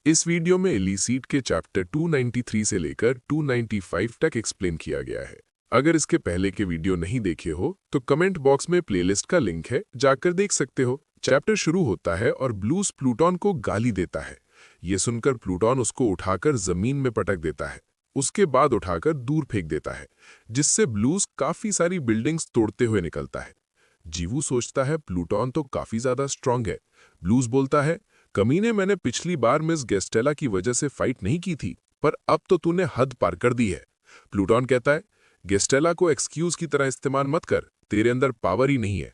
इस वीडियो में इलीसीट के चैप्टर 293 से लेकर 295 तक एक्सप्लेन किया गया है। अगर इसके पहले के वीडियो नहीं देखे हो तो कमेंट बॉक्स में प्लेलिस्ट का लिंक है, जाकर देख सकते हो। चैप्टर शुरू होता है और ब्लूज प्लूटोन को गाली देता है। ये सुनकर प्लूटोन उसको उठाकर जमीन में पटक देता है, उसके बाद उठाकर दूर फेंक देता है, जिससे ब्लूज काफी सारी बिल्डिंग्स तोड़ते हुए निकलता है। जीवू सोचता है प्लूटोन तो काफी ज्यादा स्ट्रांग है। ब्लूज बोलता है, कमीने, मैंने पिछली बार मिस गेस्टेला की वजह से फाइट नहीं की थी, पर अब तो तूने हद पार कर दी है। प्लूटोन कहता है, गेस्टेला को एक्सक्यूज की तरह इस्तेमाल मत कर, तेरे अंदर पावर ही नहीं है।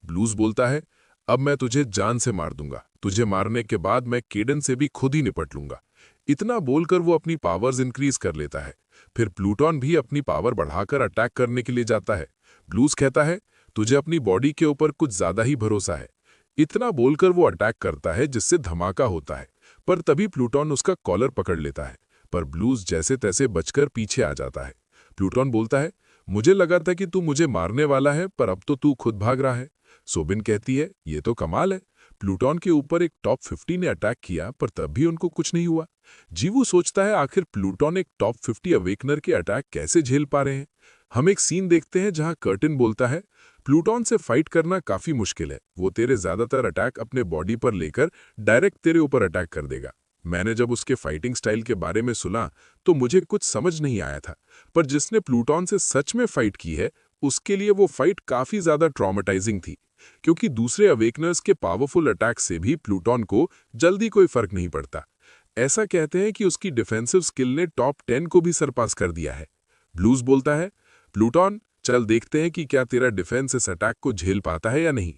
ब्लूज बोलता है, अब मैं तुझे जान से मार दूंगा, तुझे मारने के बाद मैं केडन से भी खुद ही निपट लूंगा। इतना बोलकर वो अपनी पावर्स इंक्रीज कर लेता है। फिर प्लूटोन भी अपनी पावर बढ़ाकर अटैक करने के लिए जाता है। ब्लूज कहता है, तुझे अपनी बॉडी के ऊपर कुछ ज्यादा ही भरोसा है। इतना बोलकर वो अटैक करता है, जिससे धमाका होता है, पर तभी प्लूटोन उसका कॉलर पकड़ लेता है, पर ब्लूज जैसे तैसे बचकर पीछे आ जाता है। प्लूटोन बोलता है, मुझे लगा था कि तू मुझे मारने वाला है, पर अब तो तू खुद भाग रहा है। सोबिन कहती है, ये तो कमाल है, प्लूटोन के ऊपर एक टॉप 50 ने अटैक किया, पर तब भी उनको कुछ नहीं हुआ। जीवू सोचता है, आखिर प्लूटोन एक टॉप 50 अवेकनर के अटैक कैसे झेल पा रहे हैं। हम एक सीन देखते हैं जहां कर्टिन बोलता है, प्लूटोन से फाइट करना काफी मुश्किल है, वो तेरे ज्यादातर अटैक अपने बॉडी पर लेकर डायरेक्ट तेरे ऊपर अटैक कर देगा। मैंने जब उसके फाइटिंग स्टाइल के बारे में सुना तो मुझे कुछ समझ नहीं आया था, पर जिसने प्लूटोन से सच में फाइट की है उसके लिए वो फाइट काफी ज्यादा ट्रॉमेटाइजिंग थी, क्योंकि दूसरे अवेकनर्स के पावरफुल अटैक से भी प्लूटोन को जल्दी कोई फर्क नहीं पड़ता। ऐसा कहते हैं कि उसकी डिफेंसिव स्किल ने टॉप 10 को भी सरपास कर दिया है। ब्लूज बोलता है, प्लूटोन, चल देखते हैं कि क्या तेरा डिफेंस इस अटैक को झेल पाता है या नहीं।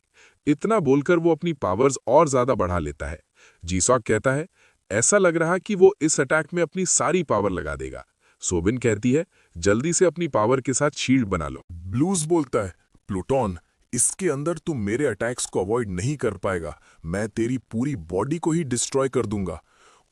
इतना बोलकर वो अपनी पावर्स और ज्यादा बढ़ा लेता है। जीसॉक कहता है, ऐसा लग रहा कि वो इस अटैक में अपनी सारी पावर लगा देगा। सोबिन कहती है, जल्दी से अपनी पावर के साथ शील्ड बना लो। ब्लूज बोलता है, प्लूटोन, इसके अंदर तू मेरे अटैक्स को अवॉइड नहीं कर पाएगा, मैं तेरी पूरी बॉडी को ही डिस्ट्रॉय कर दूंगा।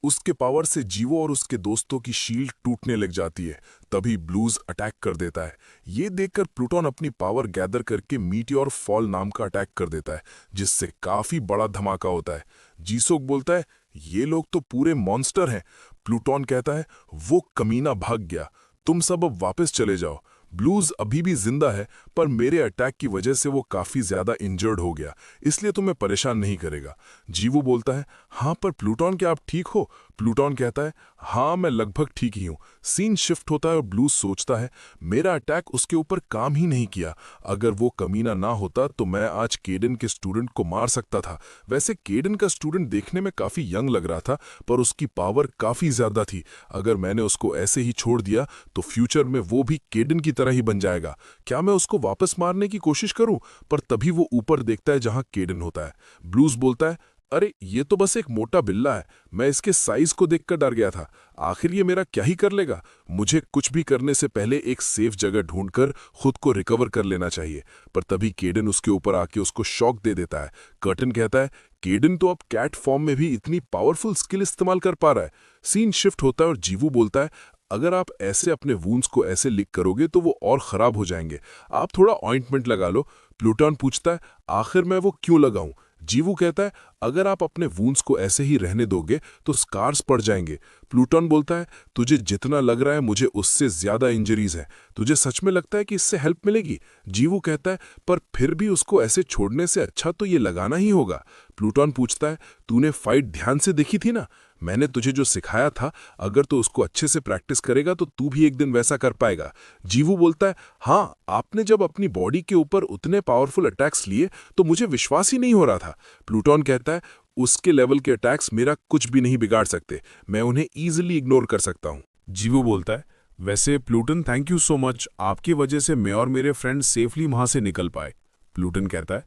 उसके पावर से जीवो और उसके दोस्तों की शील्ड टूटने लग जाती है। तभी ब्लूज अटैक कर देता है। ये देखकर प्लूटोन अपनी पावर गैदर करके मीटियोर फॉल नाम का अटैक कर देता है, जिससे काफी बड़ा धमाका होता है। जीसोक बोलता है, ये लोग तो पूरे मॉन्स्टर हैं। प्लूटोन कहता है, वो कमीना भाग गया, तुम सब अब वापस चले जाओ। ब्लूज अभी भी जिंदा है, पर मेरे अटैक की वजह से वो काफी ज्यादा इंजर्ड हो गया, इसलिए तुम्हें परेशान नहीं करेगा। जीवू बोलता है, हाँ पर प्लूटोन, क्या आप ठीक हो? प्लूटोन कहता है, हाँ मैं लगभग ठीक ही हूँ। सीन शिफ्ट होता है और ब्लूज सोचता है, मेरा अटैक उसके ऊपर काम ही नहीं किया। अगर वो कमीना ना होता तो मैं आज केडन के स्टूडेंट को मार सकता था। वैसे केडन का स्टूडेंट देखने में काफी यंग लग रहा था, पर उसकी पावर काफी ज्यादा थी। अगर मैंने उसको ऐसे ही छोड़ दिया तो फ्यूचर में वो भी केडन की तरह ही बन जाएगा। क्या मैं उसको वापस मारने की कोशिश करूं? पर तभी वो ऊपर देखता है जहां केडन होता है। ब्लूज बोलता है, अरे ये तो बस एक मोटा बिल्ला है, मैं इसके साइज को देखकर डर गया था। आखिर ये मेरा क्या ही कर लेगा? मुझे कुछ भी करने से पहले एक सेफ जगह ढूंढकर खुद को रिकवर कर लेना चाहिए। पर तभी केडन उसके ऊपर आके उसको शॉक दे देता है। कर्टन कहता है, केडन तो अब कैट फॉर्म में भी इतनी पावरफुल स्किल इस्तेमाल कर पा रहा है। सीन शिफ्ट होता है और जीवू बोलता है, अगर आप ऐसे अपने वूंड्स को ऐसे लिक करोगे तो वो और खराब हो जाएंगे, आप थोड़ा ऑइंटमेंट लगा लो। प्लूटोन पूछता है, आखिर मैं वो क्यों लगाऊं? जीवू कहता है, अगर आप अपने वूंड्स को ऐसे ही रहने दोगे तो स्कार्स पड़ जाएंगे। प्लूटोन बोलता है, तुझे जितना लग रहा है मुझे उससे ज्यादा इंजरीज है, तुझे सच में लगता है कि इससे हेल्प मिलेगी? जीवू कहता है, पर फिर भी उसको ऐसे छोड़ने से अच्छा तो ये लगाना ही होगा। प्लूटोन पूछता है, तूने फाइट ध्यान से देखी थी ना? मैंने तुझे जो सिखाया था, अगर तू उसको अच्छे से प्रैक्टिस करेगा तो तू भी एक दिन वैसा कर पाएगा। जीवू बोलता है, हाँ, आपने जब अपनी बॉडी के ऊपर उतने पावरफुल अटैक्स लिए तो मुझे विश्वास ही नहीं हो रहा था। प्लूटोन कहता है, उसके लेवल के अटैक्स मेरा कुछ भी नहीं बिगाड़ सकते, मैं उन्हें ईजिली इग्नोर कर सकता हूँ। जीवू बोलता है, वैसे Pluton, thank you so much, आपकी वजह से मैं और मेरे फ्रेंड सेफली वहां से निकल पाए। प्लूटन कहता है,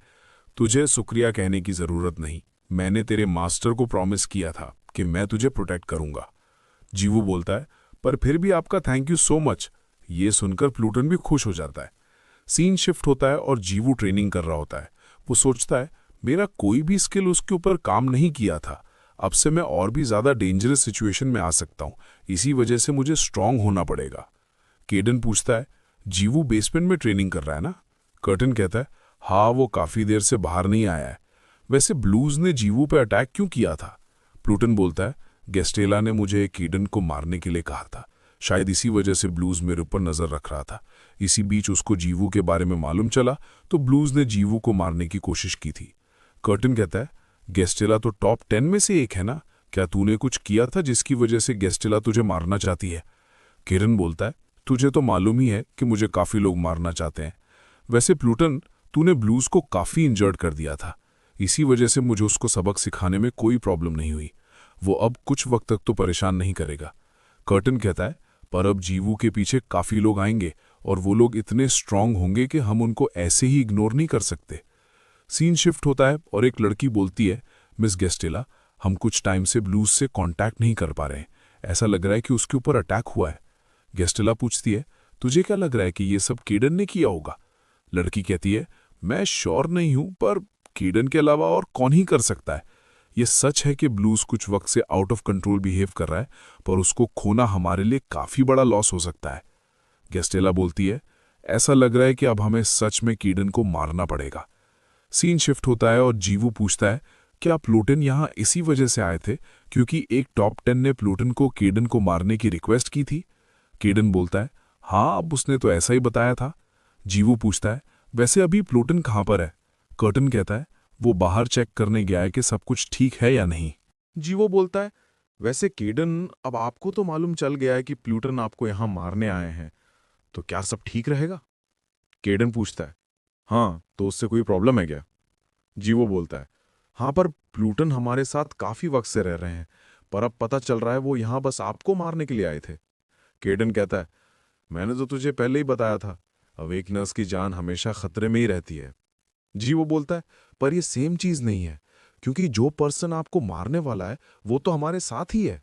तुझे शुक्रिया कहने की जरूरत नहीं, मैंने तेरे मास्टर को प्रॉमिस किया था कि मैं तुझे प्रोटेक्ट करूंगा। जीवू बोलता है, पर फिर भी आपका थैंक यू सो मच। ये सुनकर प्लूटन भी खुश हो जाता है। सीन शिफ्ट होता है और जीवू ट्रेनिंग कर रहा होता है। वो सोचता है, मेरा कोई भी स्किल उसके ऊपर काम नहीं किया था, अब से मैं और भी ज्यादा डेंजरस सिचुएशन में आ सकता हूं, इसी वजह से मुझे स्ट्रांग होना पड़ेगा। केडन पूछता है, जीवू बेसमेंट में ट्रेनिंग कर रहा है ना? कर्टन कहता है, हाँ, वो काफी देर से बाहर नहीं आया है। वैसे ब्लूज ने जीवू पे अटैक क्यों किया था? प्लूटन बोलता है, गेस्टेला ने मुझे कीडन को मारने के लिए कहा था। शायद इसी वजह से ब्लूज मेरे ऊपर नजर रख रहा था। इसी बीच उसको जीवू के बारे में मालूम चला तो ब्लूज ने जीवू को मारने की कोशिश की थी। कर्टन कहता है, गेस्टेला तो टॉप 10 में से एक है ना? क्या तूने कुछ किया था जिसकी वजह से गेस्टेला तुझे मारना चाहती है? किरण बोलता है, तुझे तो मालूम ही है कि मुझे काफी लोग मारना चाहते हैं। वैसे प्लूटन, तूने ब्लूज को काफी इंजर्ड कर दिया था। इसी वजह से मुझे उसको सबक सिखाने में कोई प्रॉब्लम नहीं हुई। वो अब कुछ वक्त तक तो परेशान नहीं करेगा। कर्टन कहता है, पर अब जीवू के पीछे काफी लोग आएंगे और वो लोग इतने स्ट्रांग होंगे कि हम उनको ऐसे ही इग्नोर नहीं कर सकते। सीन शिफ्ट होता है और एक लड़की बोलती है, मिस गेस्टेला, हम कुछ टाइम से ब्लूज से कांटेक्ट नहीं कर पा रहे हैं। ऐसा लग रहा है कि उसके ऊपर अटैक हुआ है। गेस्टेला पूछती है, तुझे क्या लग रहा है कि ये सब कीडन ने किया होगा? लड़की कहती है, मैं श्योर नहीं हूं, पर कीडन के अलावा और कौन ही कर सकता है। ये सच है कि ब्लूज कुछ वक्त से आउट ऑफ कंट्रोल बिहेव कर रहा है, पर उसको खोना हमारे लिए काफी बड़ा लॉस हो सकता है। गेस्टेला बोलती है, ऐसा लग रहा है कि अब हमें सच में कीडन को मारना पड़ेगा। सीन शिफ्ट होता है और जीवू पूछता है, क्या प्लूटन यहां इसी वजह से आए थे क्योंकि एक टॉप 10 ने प्लूटन को कीडन को मारने की रिक्वेस्ट की थी? कीडन बोलता है, हाँ, अब उसने तो ऐसा ही बताया था। जीवू पूछता है, वैसे अभी प्लूटन कहां पर है? कर्टन कहता है, वो बाहर चेक करने गया है कि सब कुछ ठीक है या नहीं। जीवो बोलता है, वैसे कीडन, अब आपको तो मालूम चल गया है कि प्लूटन आपको यहां मारने आए हैं, तो क्या सब ठीक रहेगा? केडन पूछता है, हाँ, तो उससे कोई प्रॉब्लम है क्या? जीवो बोलता है, हाँ, पर प्लूटन हमारे साथ काफी वक्त से रह रहे हैं, पर अब पता चल रहा है वो यहां बस आपको मारने के लिए आए थे। केडन कहता है, मैंने तो तुझे पहले ही बताया था, अवेकनर्स की जान हमेशा खतरे में ही रहती है। जीवो बोलता है, पर ये सेम चीज नहीं है, क्योंकि जो पर्सन आपको मारने वाला है वो तो हमारे साथ ही है।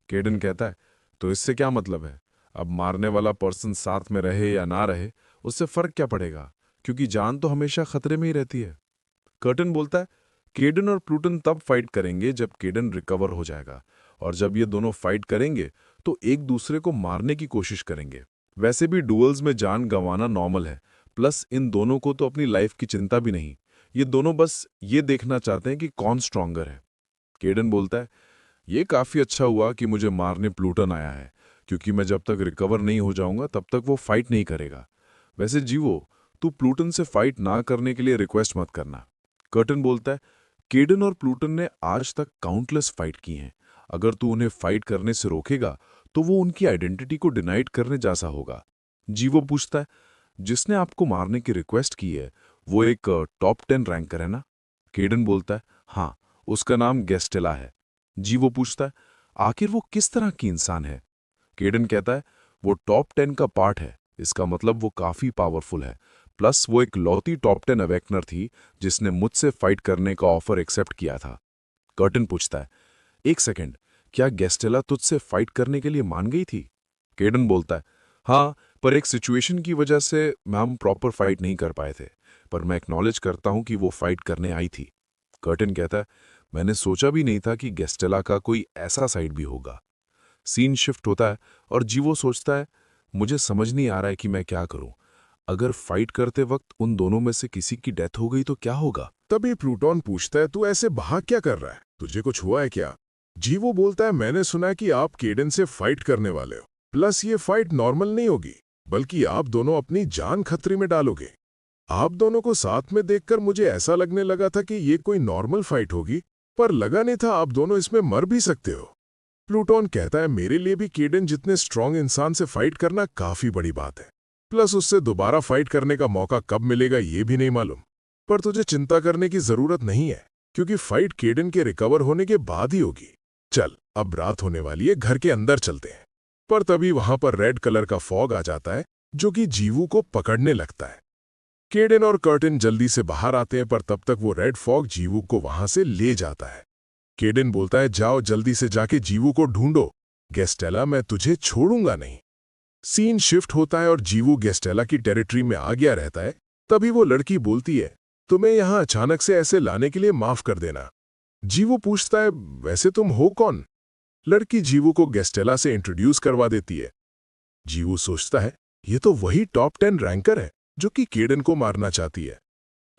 केडन कहता है, तो इससे क्या मतलब है? अब मारने वाला पर्सन साथ में रहे या ना रहे, उससे फर्क क्या पड़ेगा, क्योंकि जान तो हमेशा खतरे में ही रहती है। कर्टन बोलता है, केडन और प्लूटन तब फाइट करेंगे जब केडन रिकवर हो जाएगा, और जब ये दोनों फाइट करेंगे तो एक दूसरे को मारने की कोशिश करेंगे। वैसे भी डुअल्स में जान गंवाना नॉर्मल है, प्लस इन दोनों को तो अपनी लाइफ की चिंता भी नहीं। ये दोनों बस ये देखना चाहते हैं कि कौन स्ट्रांगर है। केडन बोलता है, ये काफी अच्छा हुआ कि मुझे मारने प्लूटन आया है, क्योंकि मैं जब तक रिकवर नहीं हो जाऊंगा तब तक वो फाइट नहीं करेगा। वैसे जीवो, तू प्लूटन से फाइट ना करने के लिए रिक्वेस्ट मत करना। कर्टन बोलता है, केडन और प्लूटन ने आज तक काउंटलेस फाइट की हैं। अगर तू उन्हें फाइट करने से रोकेगा तो वो उनकी आइडेंटिटी को डिनाइड करने जैसा होगा। जीवो पूछता है, जिसने आपको मारने की रिक्वेस्ट की है वो एक टॉप 10 रैंकर है ना? केडन बोलता है, हाँ, उसका नाम गेस्टेला है। जीवो पूछता है, आखिर वो किस तरह की इंसान है? केडन कहता है, वो टॉप 10 का पार्ट है, इसका मतलब वो काफी पावरफुल है, प्लस वो एक लौती टॉप 10 अवेकनर थी जिसने मुझसे फाइट करने का ऑफर एक्सेप्ट किया था। कर्टन पूछता है, एक सेकंड, क्या गेस्टेला तुझसे फाइट करने के लिए मान गई थी? केडन बोलता है, हाँ, पर एक सिचुएशन की वजह से हम प्रॉपर फाइट नहीं कर पाए थे, पर मैं एक्नॉलेज करता हूं कि वो फाइट करने आई थी। कर्टन कहता है, मैंने सोचा भी नहीं था कि गेस्टेला का कोई ऐसा साइड भी होगा। सीन शिफ्ट होता है और जीवो सोचता है, मुझे समझ नहीं आ रहा है कि मैं क्या करूं। अगर फाइट करते वक्त उन दोनों में से किसी की डेथ हो गई तो क्या होगा? तभी प्लूटोन पूछता है, तू ऐसे भाग क्या कर रहा है? तुझे कुछ हुआ है क्या? जीवो बोलता है, मैंने सुना है कि आप केडन से फाइट करने वाले हो, प्लस ये फाइट नॉर्मल नहीं होगी, बल्कि आप दोनों अपनी जान खतरे में डालोगे। आप दोनों को साथ में देखकर मुझे ऐसा लगने लगा था कि ये कोई नॉर्मल फाइट होगी, पर लगा नहीं था आप दोनों इसमें मर भी सकते हो। प्लूटोन कहता है, मेरे लिए भी केडन जितने स्ट्रांग इंसान से फाइट करना काफी बड़ी बात है, प्लस उससे दोबारा फाइट करने का मौका कब मिलेगा ये भी नहीं मालूम। पर तुझे चिंता करने की जरूरत नहीं है, क्योंकि फाइट केडन के रिकवर होने के बाद ही होगी। चल, अब रात होने वाली है, घर के अंदर चलते हैं। पर तभी वहां पर रेड कलर का फॉग आ जाता है जो कि जीवू को पकड़ने लगता है। केडन और कर्टन जल्दी से बाहर आते हैं, पर तब तक वो रेड फॉग जीवू को वहां से ले जाता है। केडन बोलता है, जाओ जल्दी से जाके जीवू को ढूंढो। गेस्टेला, मैं तुझे छोड़ूंगा नहीं। सीन शिफ्ट होता है और जीवू गेस्टेला की टेरिटरी में आ गया रहता है। तभी वो लड़की बोलती है, तुम्हें यहां अचानक से ऐसे लाने के लिए माफ कर देना। जीवू पूछता है, वैसे तुम हो कौन? लड़की जीवू को गेस्टेला से इंट्रोड्यूस करवा देती है। जीवू सोचता है, ये तो वही टॉप 10 रैंकर है जो कि केडन को मारना चाहती है।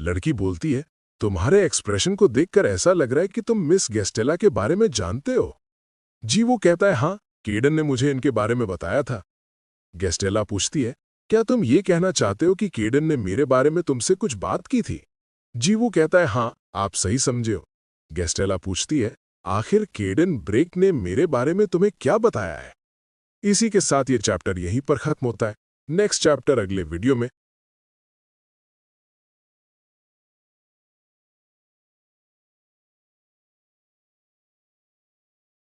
लड़की बोलती है, तुम्हारे एक्सप्रेशन को देखकर ऐसा लग रहा है कि तुम मिस गेस्टेला के बारे में जानते हो। जी वो कहता है हाँ, केडन ने मुझे इनके बारे में बताया था। गेस्टेला पूछती है, क्या तुम ये कहना चाहते हो कि केडन ने मेरे बारे में तुमसे कुछ बात की थी? जी वो कहता है हाँ, आप सही समझे हो। गेस्टेला पूछती है, आखिर केडन ब्रेक ने मेरे बारे में तुम्हें क्या बताया है? इसी के साथ ये चैप्टर यहीं पर खत्म होता है। नेक्स्ट चैप्टर अगले वीडियो में।